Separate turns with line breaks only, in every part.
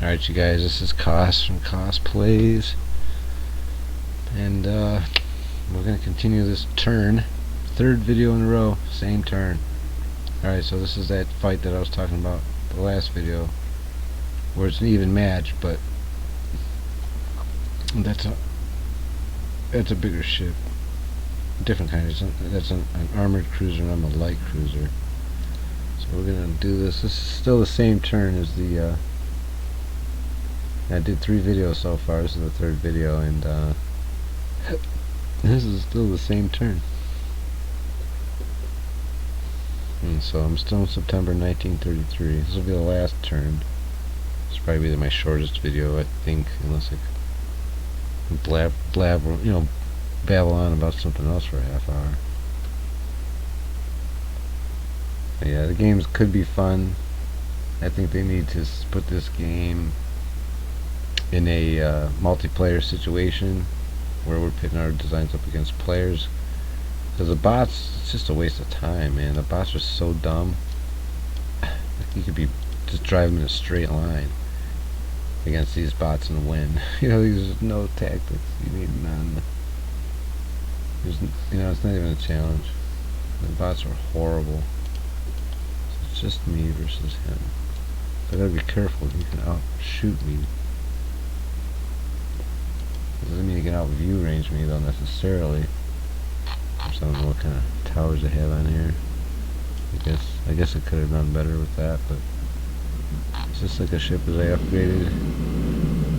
Alright, you guys, this is Cos from Cosplays, and we're going to continue this turn. Third video in a row, same turn. Alright, so this is that fight that I was talking about the last video, where it's an even match, but that's a bigger ship. Different kind of, that's an armored cruiser and I'm a light cruiser. So we're going to do this. This is still the same turn as the I did 3 videos so far. This is the 3rd video, and this is still the same turn. And so I'm still in September 1933. This will be the last turn. This will probably be my shortest video, I think, unless I babble on about something else for a half hour. But yeah, the games could be fun. I think they need to put this game in a multiplayer situation where we're pitting our designs up against players, because the bots, it's just a waste of time, man. The bots are so dumb. Like, you could be just driving in a straight line against these bots and win. There's no tactics. You need none. It's not even a challenge. The bots are horrible. So it's just me versus him. So I gotta be careful. He can outshoot me. Doesn't mean you can out-view range me though necessarily. I don't know what kind of towers they have on here. I guess I could have done better with that, but is this like a ship as I upgraded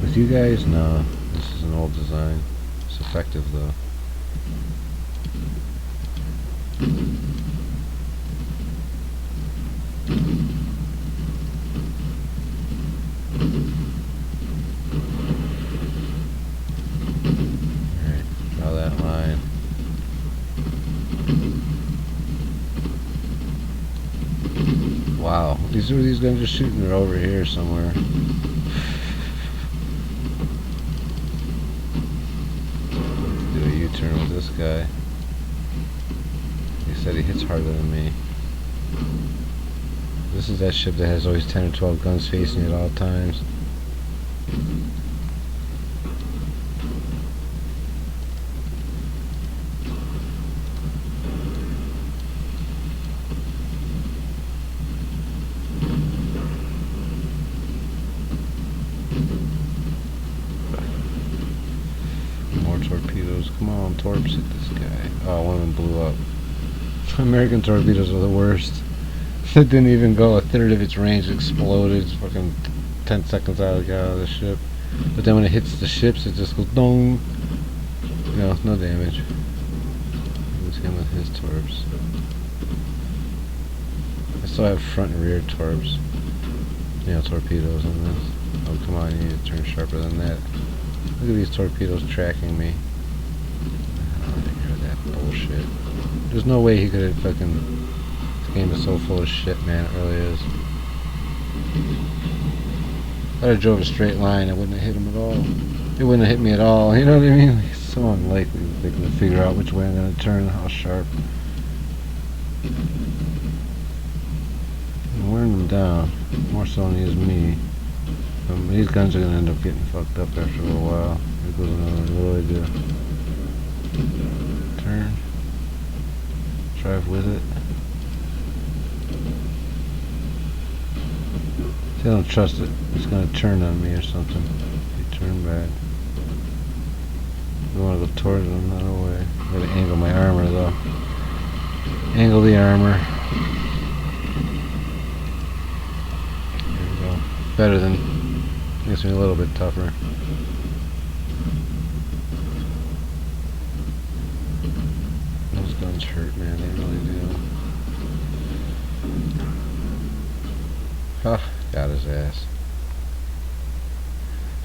with you guys? No, this is an old design. It's effective though. Wow, these guns are shooting. They're over here somewhere. Do a U-turn with this guy. He said he hits harder than me. This is that ship that has always 10 or 12 guns facing it at all times. Torpedoes, come on, torps, hit this guy. Oh, one of them blew up. American torpedoes are the worst. It didn't even go a third of its range, it exploded. It's fucking 10 seconds out of the ship. But then when it hits the ships, it just goes dong. No damage. It was him with his torps. I still have front and rear torps. Torpedoes on this. Oh, come on, you need to turn sharper than that. Look at these torpedoes tracking me. Oh, I didn't hear that bullshit. There's no way he could have fucking... This game is so full of shit, man. It really is. If I drove a straight line, I wouldn't have hit him at all. It wouldn't have hit me at all. You know what I mean? Like, it's so unlikely that they can figure out which way I'm going to turn, how sharp. I'm wearing them down. More so than he is me. These guns are going to end up getting fucked up after a little while. Here goes another. What do I do? Turn. Drive with it. See, I don't trust it. It's going to turn on me or something. You turn back. I want to go towards them, not away. I gotta angle my armor though. Angle the armor. There we go. Better than... Makes me a little bit tougher. Those guns hurt, man. They really do. Ah, got his ass.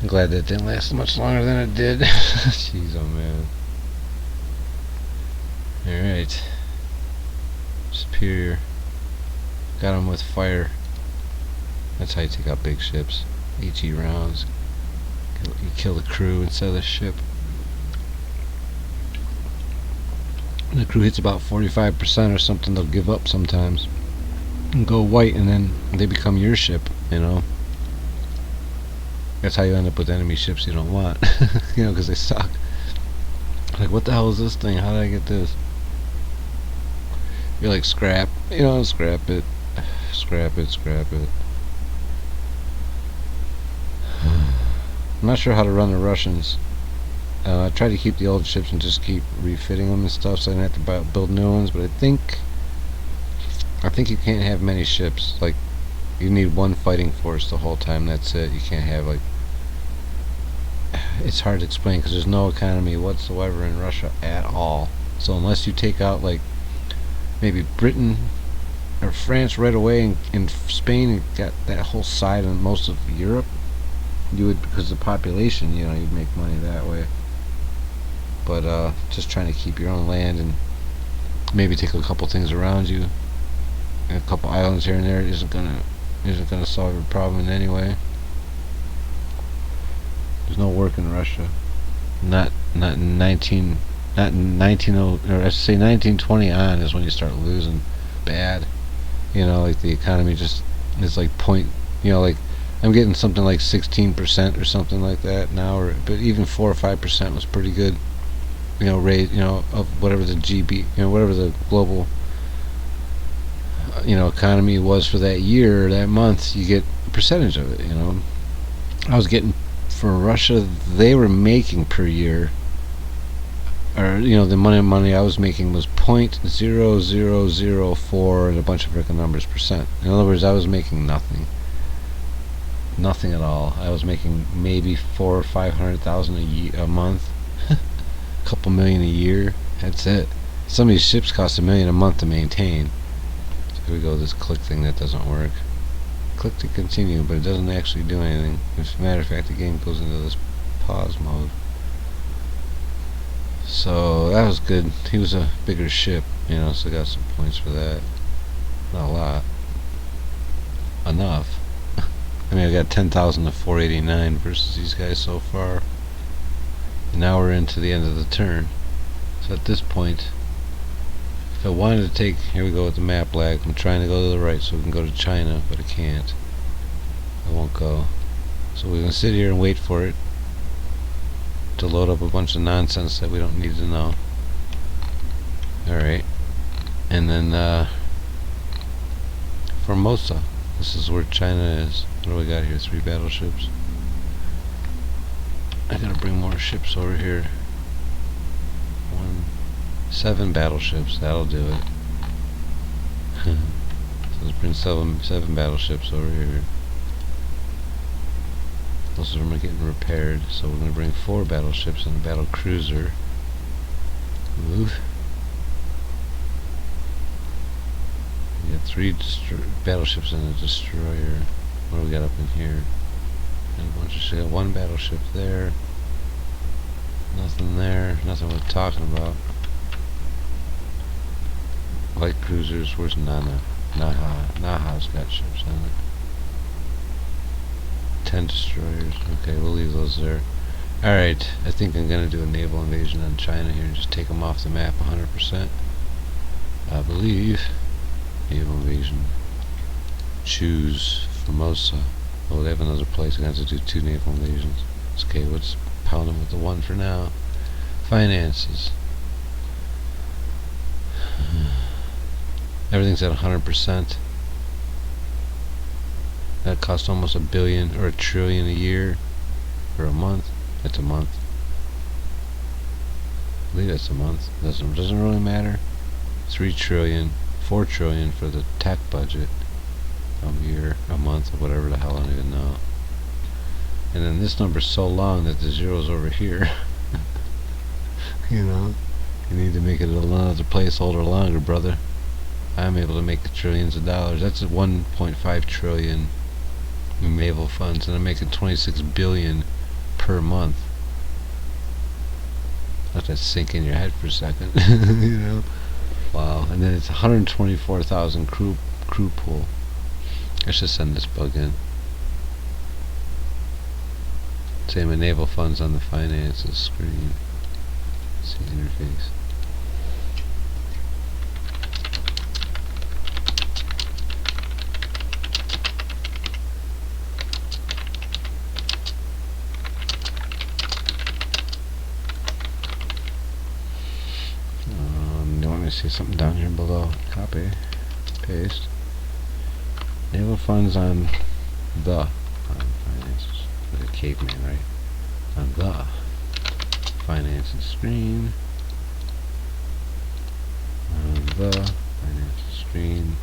I'm glad that didn't last much longer than it did. Jeez, oh man. Alright. Superior. Got him with fire. That's how you take out big ships. HE rounds. You kill the crew instead of the ship. And the crew hits about 45% or something, they'll give up sometimes and go white, and then they become your ship, That's how you end up with enemy ships you don't want. You know, because they suck. Like, what the hell is this thing? How did I get this? You're like, scrap. You know, scrap it. Scrap it, scrap it. I'm not sure how to run the Russians. I try to keep the old ships and just keep refitting them and stuff, so I don't have to build new ones. But I think you can't have many ships. Like, you need one fighting force the whole time. That's it. You can't have, like, it's hard to explain because there's no economy whatsoever in Russia at all. So unless you take out, like, maybe Britain or France right away, and in Spain and got that whole side and most of Europe, you would, because of the population, you know, you'd make money that way. But just trying to keep your own land and maybe take a couple things around you, and a couple islands here and there isn't gonna solve your problem in any way. There's no work in Russia. Not in 19 or I should say 1920 on is when you start losing bad. You know, like the economy just is like point. You know, like I'm getting something like 16% or something like that now, but even 4 or 5% was pretty good. You know, rate, you know, of whatever the GB, you know, whatever the global, you know, economy was for that year, that month, you get a percentage of it. You know, I was getting, for Russia, they were making per year, or you know, the money I was making was 0.0004 and a bunch of freaking numbers percent. In other words, I was making nothing at all. I was making maybe 400,000 or 500,000 a month. Couple million a year. That's it. Some of these ships cost $1 million a month to maintain. So here we go. This click thing that doesn't work. Click to continue, but it doesn't actually do anything. As a matter of fact, the game goes into this pause mode. So that was good. He was a bigger ship, you know, so I got some points for that. Not a lot. Enough. I mean, I got 10,000 to 489 versus these guys so far. Now we're into the end of the turn. So at this point, if I wanted to take, here we go with the map lag. I'm trying to go to the right so we can go to China, but I can't. I won't go. So we're going to sit here and wait for it to load up a bunch of nonsense that we don't need to know. Alright. And then Formosa. This is where China is. What do we got here? 3 battleships. I gotta bring more ships over here. 7 battleships, that'll do it. So let's bring seven battleships over here. Most of them are getting repaired, so we're gonna bring 4 battleships and a battle cruiser. Move. We got 3 battleships and a destroyer. What do we got up in here? And a bunch of shit. 1 battleship there. Nothing there. Nothing worth talking about. Light cruisers. Where's Naha? Naha's got ships on it. 10 destroyers. Okay, we'll leave those there. Alright, I think I'm gonna do a naval invasion on China here and just take them off the map 100%. I believe. Naval invasion. Choose Formosa. Oh, they have another place. I'm going to have to do 2 naval invasions. Okay, let's pound them with the 1 for now. Finances. Everything's at 100%. That costs almost $1 billion or $1 trillion a year. Or a month. It's a month. I believe it's a month. Doesn't really matter. 3 trillion, 4 trillion for the tech budget. A year, a month, or whatever the hell, I don't even know. And then this number's so long that the zero's over here. You know, you need to make it another placeholder longer, brother. I'm able to make trillions of dollars. That's 1.5 trillion in naval funds, and I'm making 26 billion per month. Let that sink in your head for a second. You know, wow. And then it's 124,000 crew pool. I should send this bug in. Say my naval funds on the finances screen. See interface. see something down here below. Copy, paste. Naval funds on the finances. Like a caveman, right? On the finances screen. On the finances screen.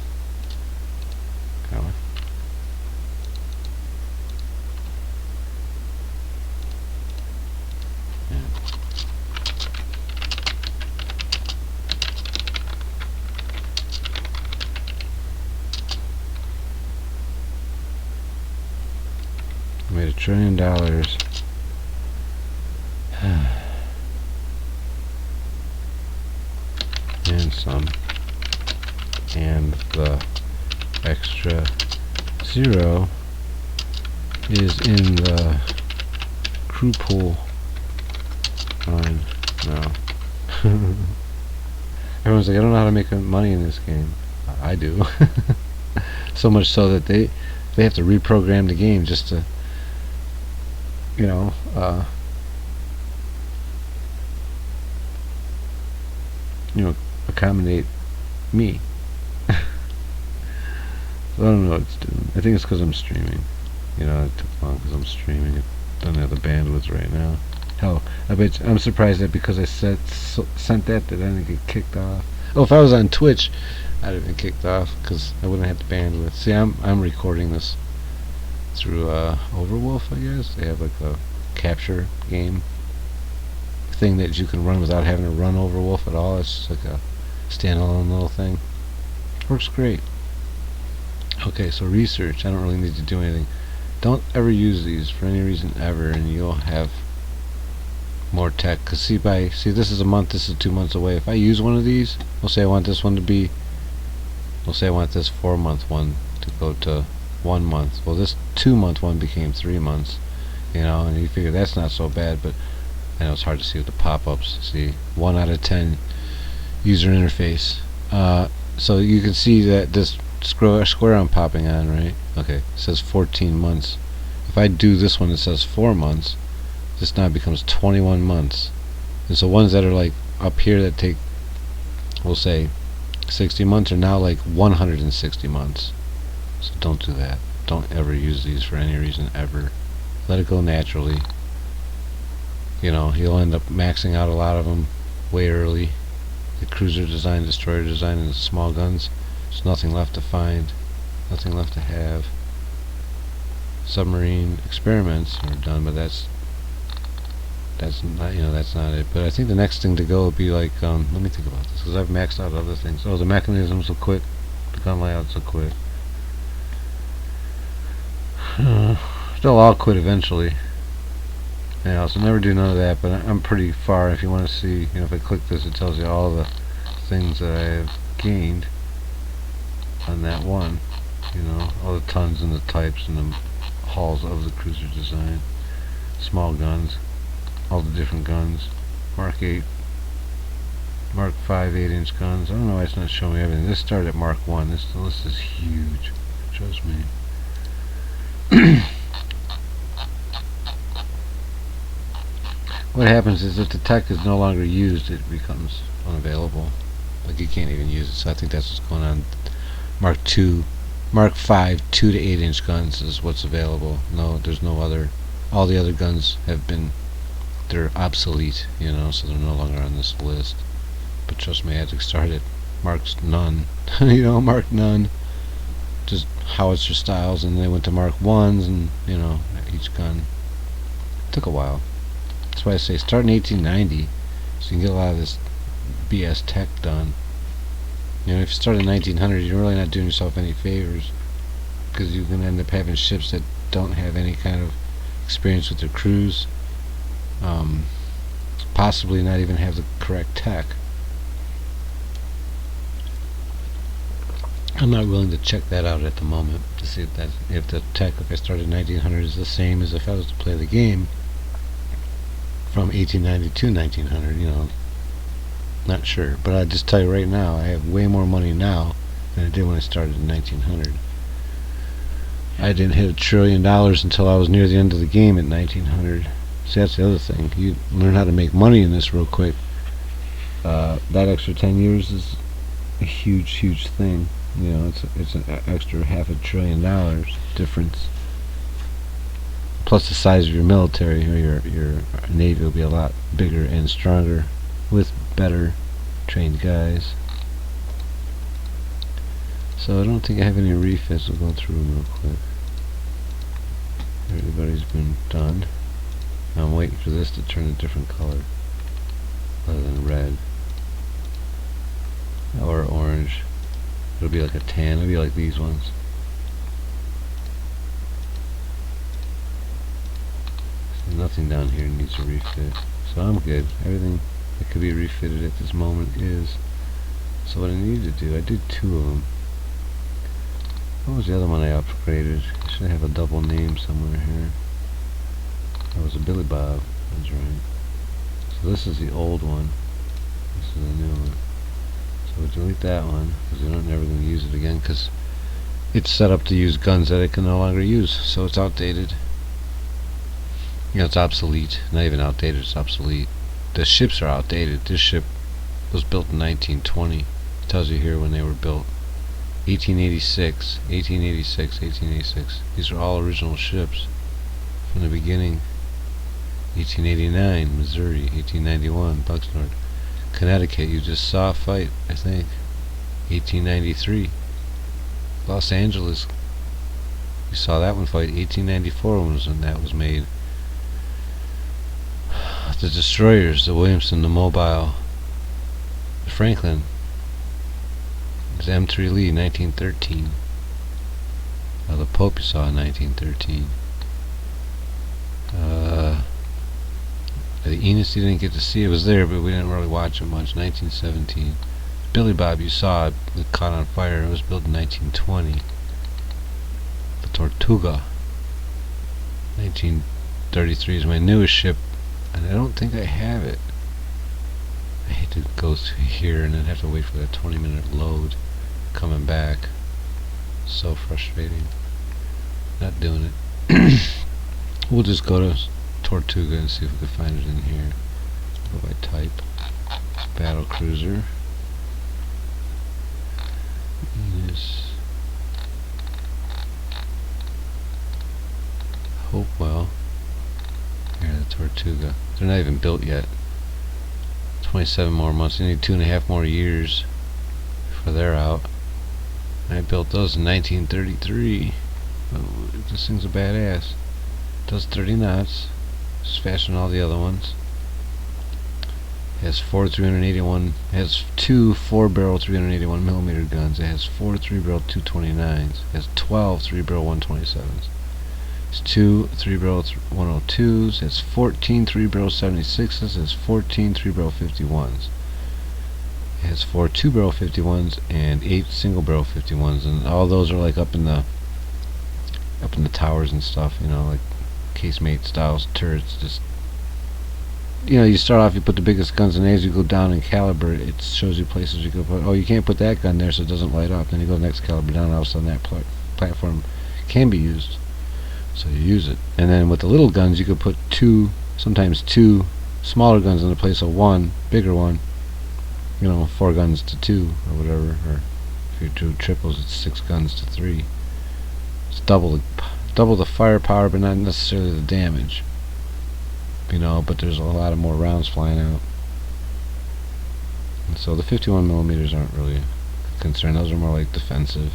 Comma. Made $1 trillion. And some. And the extra zero is in the crew pool line. No. Everyone's like, I don't know how to make money in this game. I do. So much so that they have to reprogram the game just to, you know, accommodate me. So I don't know what it's doing. I think it's because I'm streaming. You know, it took long because I'm streaming. It doesn't have the bandwidth right now. Hell, I bet I'm surprised that because I sent that I didn't get kicked off. Oh, if I was on Twitch, I'd have been kicked off because I wouldn't have the bandwidth. See, I'm recording this through Overwolf, I guess. They have like a capture game thing that you can run without having to run Overwolf at all. It's just like a standalone little thing. Works great. Okay, so research. I don't really need to do anything. Don't ever use these for any reason ever, and you'll have more tech. Cause see, this is a month, this is 2 months away. If I use one of these, we'll say I want this one to be, we'll say I want this 4-month one to go to 1 month. Well, this 2-month one became 3 months. You know, and you figure that's not so bad, but I know it's hard to see with the pop-ups. See, 1 out of 10 user interface. So you can see that this square I'm popping on, right? Okay, it says 14 months. If I do this one, it says 4 months. This now becomes 21 months. And so ones that are like up here that take, we'll say 60 months are now like 160 months. So don't do that. Don't ever use these for any reason ever. Let it go naturally. You know, you'll end up maxing out a lot of them way early. The cruiser design, destroyer design, and the small guns. There's nothing left to find, nothing left to have. Submarine experiments are done, but that's not, you know, that's not it. But I think the next thing to go would be like, let me think about this, because I've maxed out other things. Oh, the mechanisms will quit, the gun layouts will quit. They'll all quit eventually. Yeah, so never do none of that, but I'm pretty far. If you want to see, you know, if I click this, it tells you all the things that I have gained on that one. You know, all the tons and the types and the hulls of the cruiser design. Small guns, all the different guns. Mark 8, Mark 5 8-inch guns. I don't know why it's not showing me everything. This started at Mark 1. This list is huge. Trust me. What happens is if the tech is no longer used, it becomes unavailable. Like you can't even use it. So I think that's what's going on. Mark 5 2 to 8-inch guns is what's available. No, there's no other. All the other guns have been, they're obsolete, you know, so they're no longer on this list. But trust me, I had to start it. Mark's none. You know, Mark none. Just howitzer styles, and they went to Mark 1s, and you know, each gun. Took a while. That's why I say start in 1890, so you can get a lot of this BS tech done. You know, if you start in 1900, you're really not doing yourself any favors, because you can end up having ships that don't have any kind of experience with their crews, possibly not even have the correct tech. I'm not willing to check that out at the moment to see if the tech, if I started in 1900, is the same as if I was to play the game from 1890 to 1900. You know, not sure, but I just tell you right now, I have way more money now than I did when I started in 1900. I didn't hit $1 trillion until I was near the end of the game at 1900. See, that's the other thing. You learn how to make money in this real quick. That extra 10 years is a huge thing. You know, it's an extra $500 billion difference. Plus the size of your military, or your navy will be a lot bigger and stronger with better trained guys. So I don't think I have any refits. We'll go through them real quick. Everybody's been done. I'm waiting for this to turn a different color other than red or orange. It'll be like a tan. It'll be like these ones. So nothing down here needs a refit, so I'm good. Everything that could be refitted at this moment is. So what I need to do, I did 2 of them. What was the other one I upgraded? I should have a double name somewhere here. That was a Billy Bob. That's right. So this is the old one. This is the new one. So we'll delete that one because we're never going to use it again, because it's set up to use guns that it can no longer use. So it's outdated. You know, it's obsolete. Not even outdated, it's obsolete. The ships are outdated. This ship was built in 1920. It tells you here when they were built. 1886, 1886, 1886. These are all original ships from the beginning. 1889, Missouri. 1891, Bucksnort. Connecticut, you just saw a fight, I think. 1893. Los Angeles, you saw that one fight. 1894 was when that was made. The destroyers, the Williamson, the Mobile, the Franklin, the M3 Lee, 1913. The Pope you saw in 1913. The Enos you didn't get to see. It was there, but we didn't really watch it much. 1917. Billy Bob you saw it caught on fire. It was built in 1920. The Tortuga, 1933 is my newest ship, and I don't think I have it. I hate to go through here and then have to wait for that 20-minute load coming back. So frustrating. Not doing it. We'll just go to Tortuga and see if we can find it in here. Go by type. Battle cruiser. Enos. Hopewell. Here, the Tortuga. They're not even built yet. 27 more months. They need 2.5 more years before they're out. I built those in 1933. Oh, this thing's a badass. Does 30 knots. It's faster than all the other ones. It has 4 381. It has 2 4-barrel 381mm guns. It has 4 3-barrel 229s. It has 12 3-barrel 127s. It's 2 3-barrel 102s. It has 14 3-barrel 76s. It has 14 3-barrel 51s. It has 4 2-barrel 51s and 8 single-barrel 51s, and all those are like up in the towers and stuff. You know, like casemate styles turrets. Just, you know, you start off, you put the biggest guns, and as you go down in caliber, it shows you places you can put. Oh, you can't put that gun there, so it doesn't light up. Then you go to the next caliber down, and all of a sudden that platform can be used, so you use it. And then with the little guns, you could put sometimes two smaller guns in the place of one bigger one. You know, 4 guns to 2 or whatever. Or if you do triples, it's 6 guns to 3. It's double the firepower, but not necessarily the damage. You know, but there's a lot of more rounds flying out. And so the 51mm aren't really a concern. Those are more like defensive.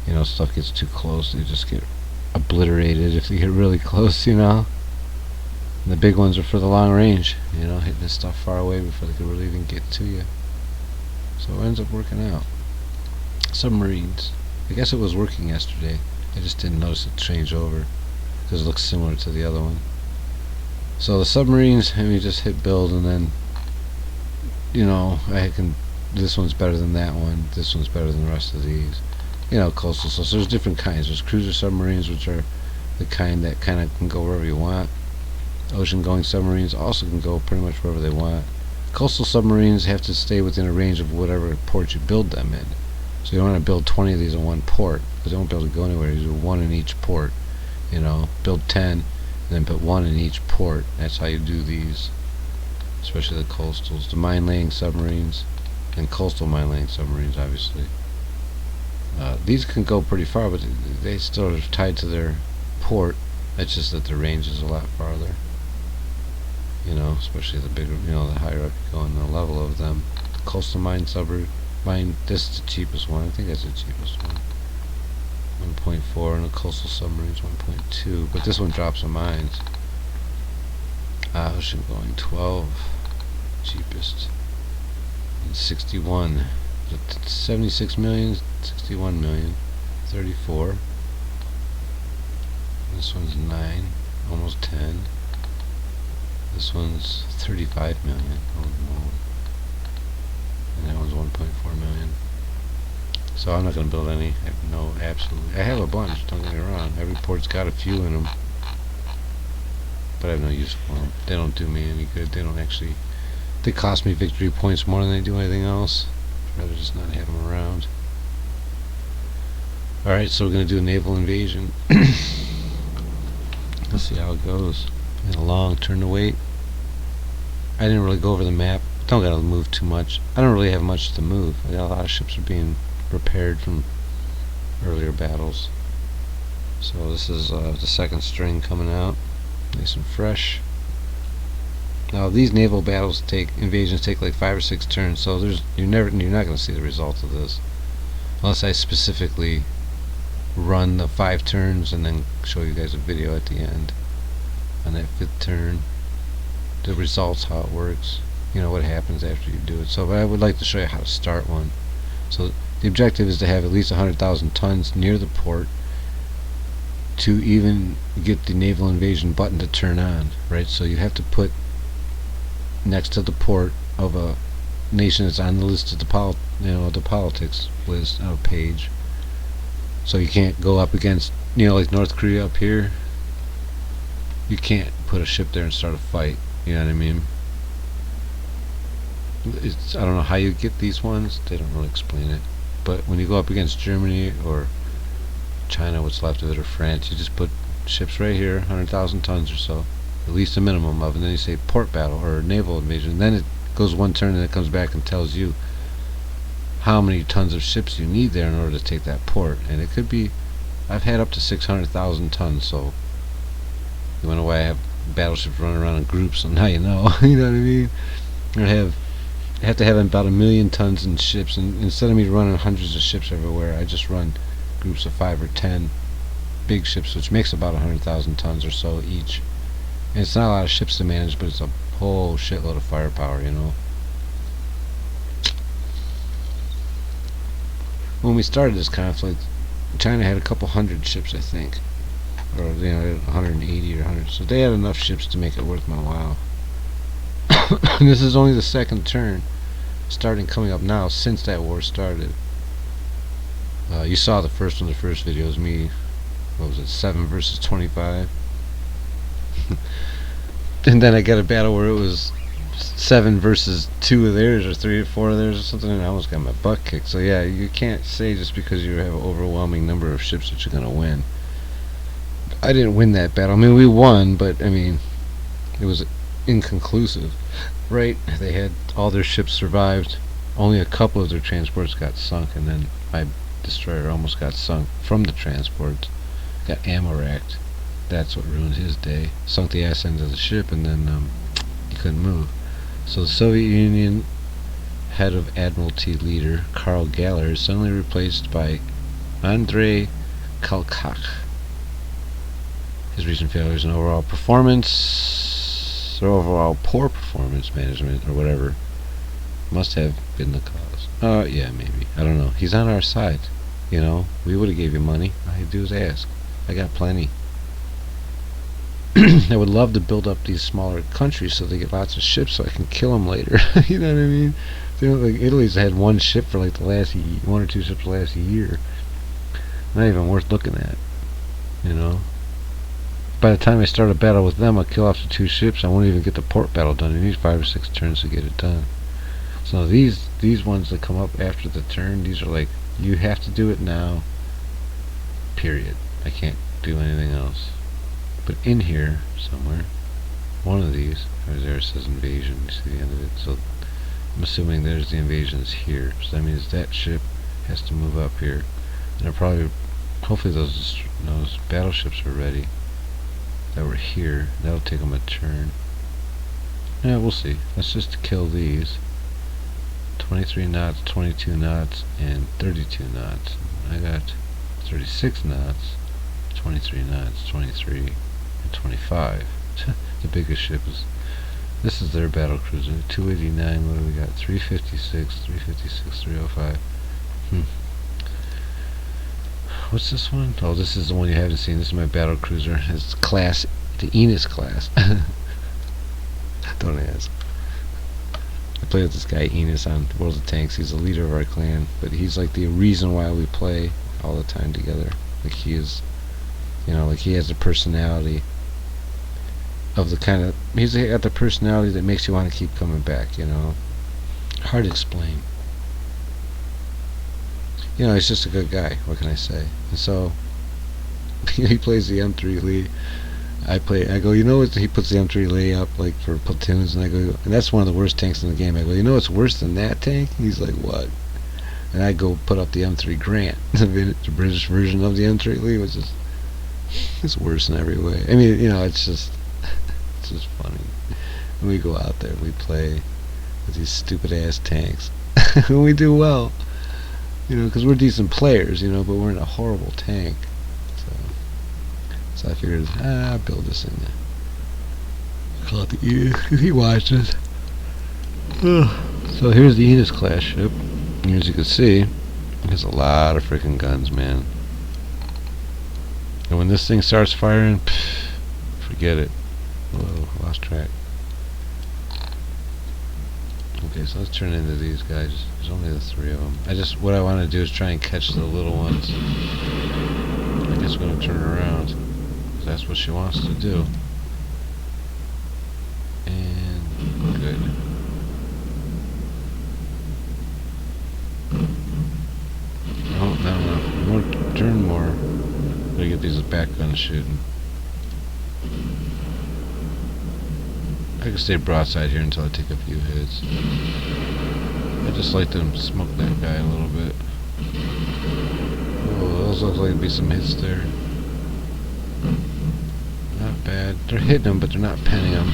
You know, stuff gets too close, they just get obliterated if they get really close, you know. And the big ones are for the long range, you know, hitting this stuff far away before they can really even get to you. So it ends up working out. Submarines. I guess it was working yesterday. I just didn't notice it change over because it looks similar to the other one. So the submarines, and we just hit build, and then, you know, this one's better than that one, this one's better than the rest of these. You know, coastal. So there's different kinds. There's cruiser submarines, which are the kind that kind of can go wherever you want. Ocean going submarines also can go pretty much wherever they want. Coastal submarines have to stay within a range of whatever port you build them in. So you don't want to build 20 of these in one port, because they won't be able to go anywhere. You do 1 in each port. You know, build 10, and then put 1 in each port. That's how you do these, especially the coastals. The mine laying submarines, and coastal mine laying submarines, obviously. These can go pretty far, but they still are tied to their port. It's just that the range is a lot farther. You know, especially the bigger, you know, the higher up you go in the level of them. Coastal mine submarine, this is the cheapest one. I think that's the cheapest one. 1.4, and the coastal submarines 1.2. But this one drops the mines. Ocean going 12, cheapest. And 61. 76 million, 61 million, 34. This one's 9, almost 10. This one's 35 million, and that one's 1.4 million. So I'm not going to build any. I have no absolutely. I have a bunch, don't get me wrong. Every port's got a few in them, but I have no use for them. They don't do me any good. They don't actually. They cost me victory points more than they do anything else. I'd rather just not have them around. Alright, so we're going to do a naval invasion. Let's see how it goes. And a long turn to wait. I didn't really go over the map. Don't gotta move too much. I don't really have much to move. I got a lot of ships are being repaired from earlier battles. So this is the second string coming out, nice and fresh. Now these naval battles invasions take like 5 or 6 turns. So you're not gonna see the results of this unless I specifically run the 5 turns and then show you guys a video at the end on that 5th turn, the results, how it works, you know, what happens after you do it. So I would like to show you how to start one. So the objective is to have at least 100,000 tons near the port to even get the naval invasion button to turn on, right? So you have to put next to the port of a nation that's on the list of the politics list page. So you can't go up against, you know, like North Korea up here. You can't put a ship there and start a fight. You know what I mean? I don't know how you get these ones. They don't really explain it. But when you go up against Germany or China, what's left of it, or France, you just put ships right here, 100,000 tons or so, at least a minimum of, and then you say port battle or naval invasion. And then it goes one turn and it comes back and tells you how many tons of ships you need there in order to take that port. And it could be, I've had up to 600,000 tons. So you wonder why I have battleships running around in groups, and now you know. You know what I mean? I have to have about 1 million tons in ships, and instead of me running hundreds of ships everywhere, I just run groups of 5 or 10 big ships, which makes about 100,000 tons or so each. And it's not a lot of ships to manage, but it's a whole shitload of firepower, you know. When we started this conflict, China had a couple hundred ships, I think, or 180 or 100. So they had enough ships to make it worth my while. And this is only the second turn, coming up now since that war started. You saw the first one. The first video was me. What was it? 7 versus 25. And then I got a battle where it was 7 versus 2 of theirs, or 3 or 4 of theirs, or something, and I almost got my butt kicked. So yeah, you can't say just because you have an overwhelming number of ships that you're gonna win. I didn't win that battle. I mean, we won, but I mean, it was inconclusive, right? They had all their ships survived. Only a couple of their transports got sunk, and then my destroyer almost got sunk from the transport. Got ammo racked. That's what ruined his day. Sunk the ass end of the ship, and then he couldn't move. So the Soviet Union head of Admiralty leader Karl Galler is suddenly replaced by Andrei Kalkach. His recent failures in overall performance, or overall poor performance management, or whatever, must have been the cause. Yeah, maybe. I don't know. He's on our side. You know, we would have gave you money. All you do is ask. I got plenty. I would love to build up these smaller countries so they get lots of ships so I can kill them later. You know what I mean? You know, like Italy's had one ship for like the last 1 or 2 ships the last year. Not even worth looking at. You know? By the time I start a battle with them, I'll kill off the 2 ships. I won't even get the port battle done. It needs 5 or 6 turns to get it done. So these ones that come up after the turn, these are like, you have to do it now. Period. I can't do anything else. But in here somewhere, one of these, right there, it says invasion. You see the end of it. So I'm assuming there's the invasions here, so that means that ship has to move up here. And they're probably, hopefully those battleships are ready that were here. That'll take them a turn. Yeah, we'll see. Let's just kill these. 23 knots, 22 knots, and 32 knots. I got 36 knots, 23 knots, 23, and 25. The biggest ship is... This is their battle cruiser. 289, what do we got? 356, 356, 305. What's this one? Oh, this is the one you haven't seen. This is my battle cruiser. It's class, the Enos class. Don't ask. I play with this guy Enos on World of Tanks. He's the leader of our clan, but he's like the reason why we play all the time together. Like he is, like he has the personality of the kind of, he's got the personality that makes you want to keep coming back, Hard to explain. He's just a good guy. What can I say? And so, he plays the M3 Lee. I go, he puts the M3 Lee up, like, for platoons, and I go, and that's one of the worst tanks in the game. I go, it's worse than that tank? And he's like, what? And I go put up the M3 Grant, the British version of the M3 Lee, which is, it's worse in every way. I mean, it's just funny. And we go out there, we play with these stupid ass tanks, and we do well, because we're decent players, but we're in a horrible tank. So I figured, I'll build this in there. Call it the Enos. He watches. So here's the Enos class ship. And as you can see, it has a lot of freaking guns, man. And when this thing starts firing, forget it. Whoa, lost track. Okay, so let's turn into these guys. There's only the 3 of them. What I want to do is try and catch the little ones. I guess we're going to turn around. That's what she wants to do. And good. Oh, no. More, turn more. Gotta get these back guns shooting. I can stay broadside here until I take a few hits. I just like to smoke that guy a little bit. Oh, those look like to be some hits there. Not bad. They're hitting them, but they're not penning them.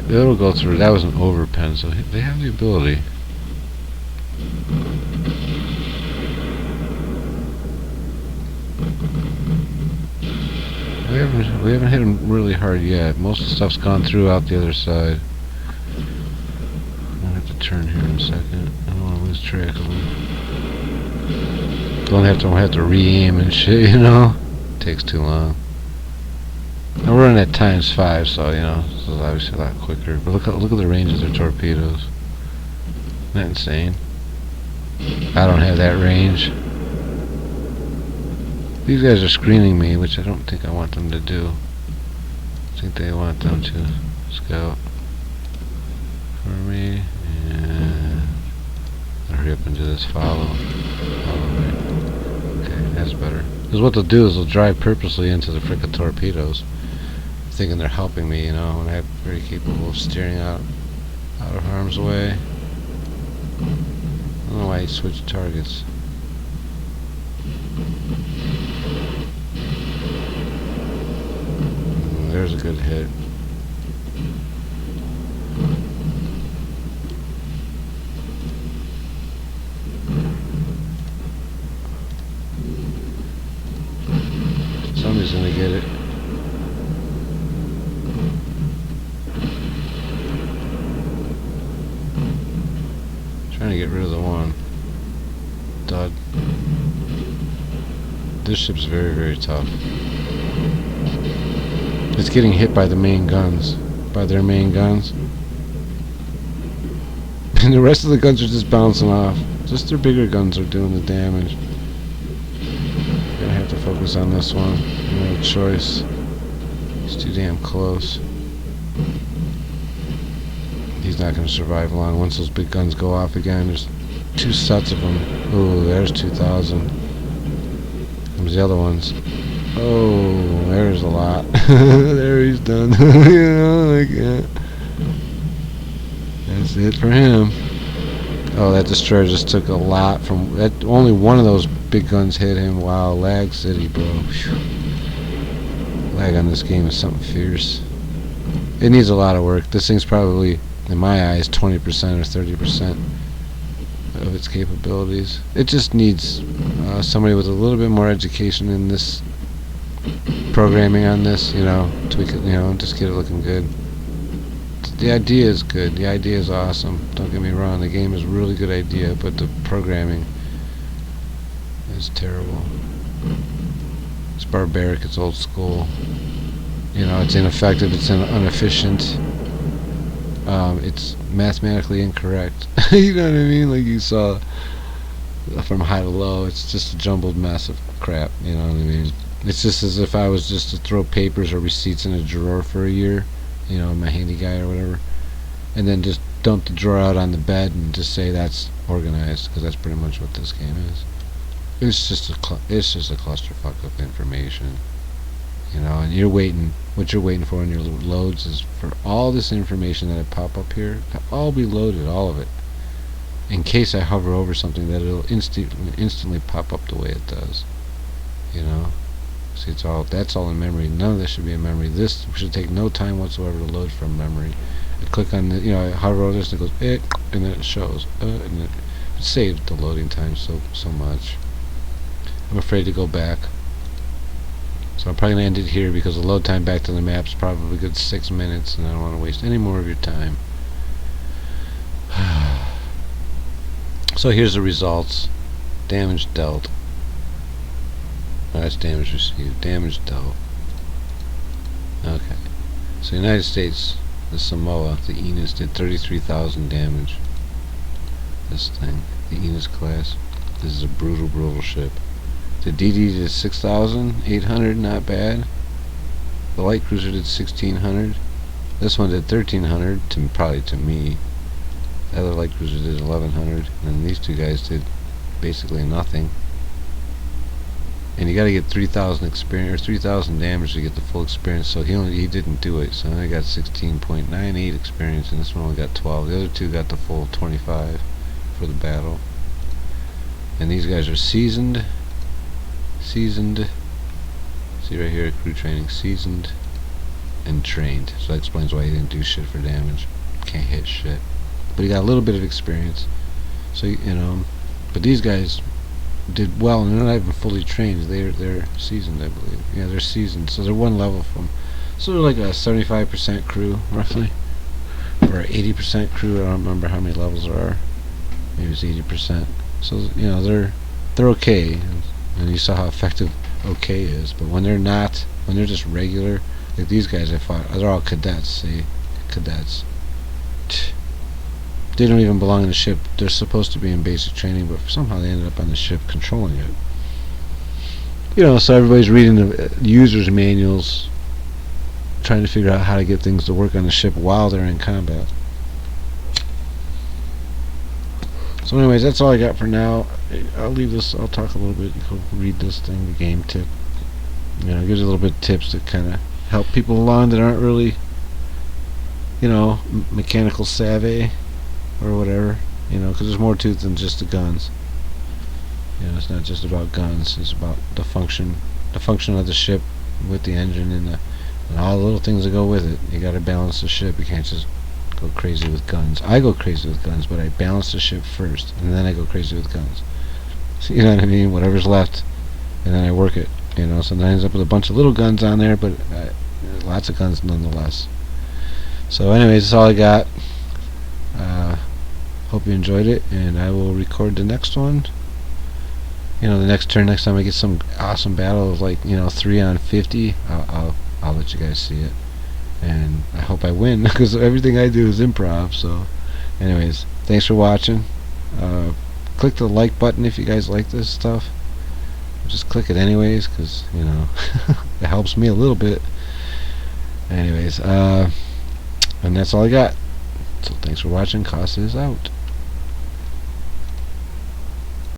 It'll go through. That was an overpen, so they have the ability. We haven't hit them really hard yet. Most of the stuff's gone through out the other side. I'm gonna have to turn here in a second. I don't want to lose track of them. Don't have to re-aim and shit, Takes too long. And we're running at ×5, so this is obviously a lot quicker. But look at the range of their torpedoes. Isn't that insane? I don't have that range. These guys are screening me, which I don't think I want them to do. I think they want them to scout for me. And hurry up and do this follow. Okay, that's better. Because what they'll do is they'll drive purposely into the frickin' torpedoes, thinking they're helping me, and I'm very capable of steering out of harm's way. I don't know why he switched targets. There's a good hit. Somebody's gonna get it. Trying to get rid of the one. Dud. This ship's very, very tough. It's getting hit by the main guns, by their main guns. And the rest of the guns are just bouncing off. Just their bigger guns are doing the damage. Gonna have to focus on this one. No choice. He's too damn close. He's not gonna survive long. Once those big guns go off again, there's 2 sets of them. Oh, there's 2,000. Comes the other ones. Oh, there's a lot. There he's done. I can't. That's it for him. Oh, that destroyer just took a lot from that. Only one of those big guns hit him. Wow, lag city, bro. Whew. Lag on this game is something fierce. It needs a lot of work. This thing's probably, in my eyes, 20% or 30% of its capabilities. It just needs somebody with a little bit more education in this programming on this, tweak it, just get it looking good. The idea is good. The idea is awesome. Don't get me wrong. The game is a really good idea, but the programming is terrible. It's barbaric. It's old school. It's ineffective. It's inefficient. It's mathematically incorrect. You know what I mean? Like you saw from high to low. It's just a jumbled mess of crap. You know what I mean? It's just as if I was just to throw papers or receipts in a drawer for a year. My handy guy or whatever, and then just dump the drawer out on the bed and just say that's organized, because that's pretty much what this game is. It's just a clusterfuck of information, and what you're waiting for in your loads is for all this information that pop up here to all be loaded, all of it, in case I hover over something that it'll instantly pop up the way it does. See, that's all in memory. None of this should be in memory. This should take no time whatsoever to load from memory. I click on the, I hover over this and it goes, and then it shows, and it saved the loading time so much. I'm afraid to go back, so I'm probably gonna end it here because the load time back to the map is probably a good 6 minutes, and I don't want to waste any more of your time. So here's the results. Damage dealt. That's damage received. Damage dealt. Okay. So United States, the Samoa, the Enos did 33,000 damage. This thing, the Enos class. This is a brutal ship. The DD did 6,800, not bad. The light cruiser did 1,600. This one did 1,300, probably to me. The other light cruiser did 1,100, and these two guys did basically nothing. And you got to get 3,000 experience or 3,000 damage to get the full experience. So he didn't do it. So I got 16.98 experience, and this one only got 12. The other two got the full 25 for the battle. And these guys are seasoned. See right here, crew training, seasoned and trained. So that explains why he didn't do shit for damage. Can't hit shit. But he got a little bit of experience. So but these guys did well, and they're not even fully trained. They're seasoned, I believe. Yeah, they're seasoned, so they're one level from. So they're like a 75% crew, roughly, or 80% crew. I don't remember how many levels there are. Maybe it's 80%. So they're okay, and you saw how effective okay is. But when they're not, when they're just regular, like these guys I fought, they're all cadets. See, cadets. They don't even belong in the ship. They're supposed to be in basic training, but somehow they ended up on the ship controlling it. So everybody's reading the user's manuals, trying to figure out how to get things to work on the ship while they're in combat. So anyways, that's all I got for now. I'll leave this, I'll talk a little bit, go read this thing, the game tip. It gives you a little bit of tips to kind of help people along that aren't really, mechanical savvy or whatever, because there's more to it than just the guns. It's not just about guns. It's about the function of the ship with the engine and all the little things that go with it. You got to balance the ship. You can't just go crazy with guns. I go crazy with guns, but I balance the ship first, and then I go crazy with guns. So, you know what I mean? Whatever's left, and then I work it. So then I ends up with a bunch of little guns on there, but lots of guns nonetheless. So anyways, that's all I got. Hope you enjoyed it, and I will record the next one. The next time I get some awesome battle of 3 on 50, I'll let you guys see it, and I hope I win because everything I do is improv. So anyways, thanks for watching. Click the like button if you guys like this stuff. Just click it anyways, because it helps me a little bit. Anyways, and that's all I got. So thanks for watching. Cost is out.